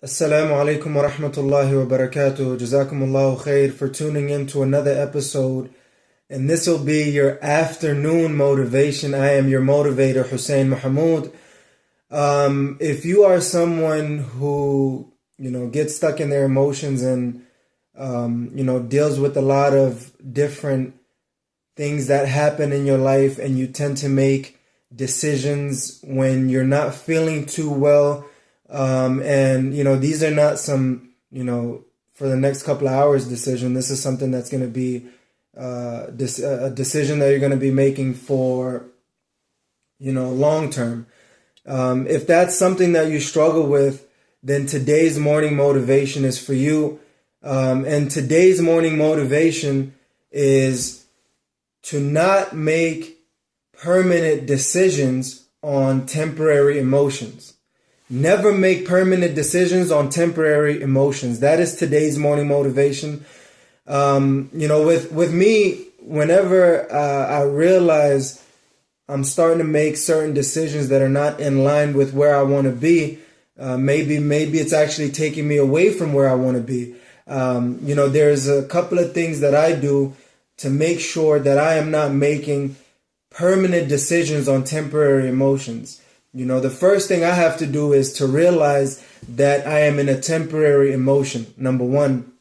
Assalamu alaikum wa rahmatullahi wa barakatuh. Jazakumullahu khair for tuning in to another episode. And this will be your afternoon motivation. I am your motivator, Hussein Mahmoud. If you are someone who, gets stuck in their emotions and, deals with a lot of different things that happen in your life, and you tend to make decisions when you're not feeling too well, these are not some, for the next couple of hours decision. This is something that's going to be a decision that you're going to be making for, long term. If that's something that you struggle with, then today's morning motivation is for you. And today's morning motivation is to not make permanent decisions on temporary emotions. Never make permanent decisions on temporary emotions. That is today's morning motivation. With me, whenever I realize I'm starting to make certain decisions that are not in line with where I want to be, maybe it's actually taking me away from where I want to be. There's a couple of things that I do to make sure that I am not making permanent decisions on temporary emotions. The first thing I have to do is to realize that I am in a temporary emotion, number one.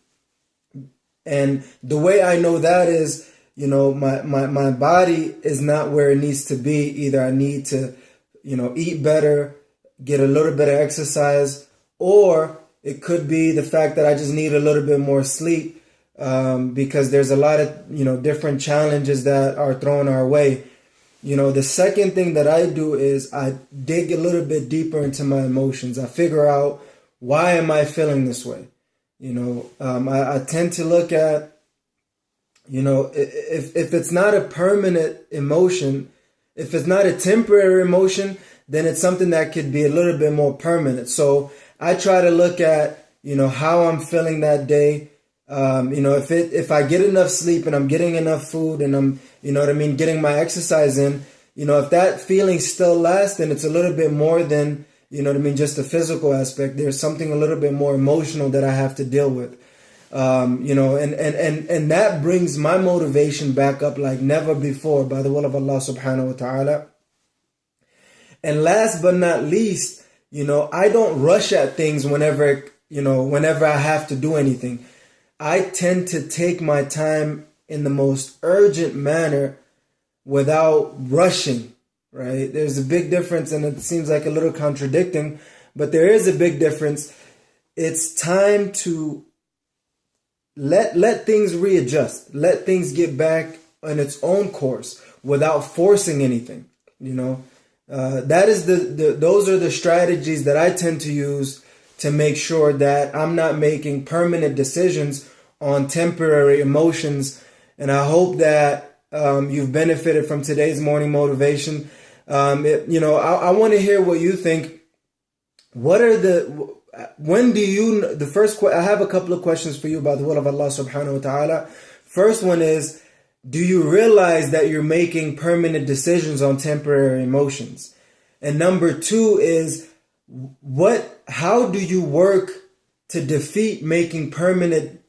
And the way I know that is, my body is not where it needs to be. Either I need to, eat better, get a little bit of exercise, or it could be the fact that I just need a little bit more sleep, because there's a lot of, different challenges that are thrown our way. The second thing that I do is I dig a little bit deeper into my emotions. I figure out, why am I feeling this way? I tend to look at, if it's not a permanent emotion, if it's not a temporary emotion, then it's something that could be a little bit more permanent. So I try to look at, how I'm feeling that day. If I get enough sleep and I'm getting enough food and I'm, getting my exercise in, if that feeling still lasts, then it's a little bit more than, just the physical aspect. There's something a little bit more emotional that I have to deal with. And that brings my motivation back up like never before by the will of Allah subhanahu wa ta'ala. And last but not least, I don't rush at things whenever I have to do anything. I tend to take my time in the most urgent manner without rushing, right? There's a big difference, and it seems like a little contradicting, but there is a big difference. It's time to let things readjust, let things get back on its own course without forcing anything. That is those are the strategies that I tend to use to make sure that I'm not making permanent decisions on temporary emotions. And I hope that you've benefited from today's morning motivation. I want to hear what you think. I have a couple of questions for you by the will of Allah subhanahu wa ta'ala. First one is, do you realize that you're making permanent decisions on temporary emotions? And number two is, how do you work to defeat making permanent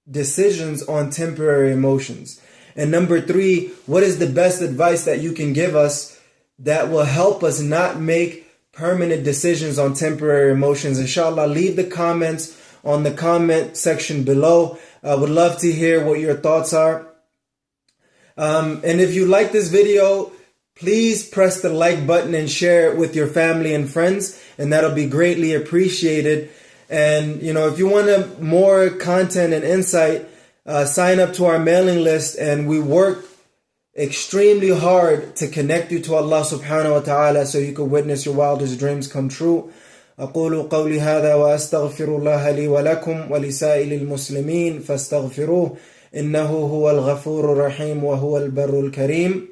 decisions on temporary emotions? And number three, what is the best advice that you can give us that will help us not make permanent decisions on temporary emotions? Inshallah, leave the comments on the comment section below. I would love to hear what your thoughts are. And if you like this video, please press the like button and share it with your family and friends, and that'll be greatly appreciated. And, if you want more content and insight, sign up to our mailing list, and we work extremely hard to connect you to Allah subhanahu wa ta'ala so you can witness your wildest dreams come true. أقول قولي هذا وأستغفر الله لي ولكم ولسائر المسلمين فاستغفروه إنه هو الغفور الرحيم وهو البر الكريم.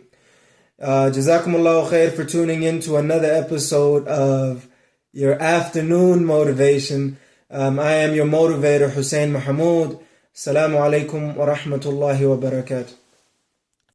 Jazakumullahu khair for tuning in to another episode of your afternoon motivation. I am your motivator, Hussein Mahmoud. Assalamu alaikum wa rahmatullahi wa barakatuh.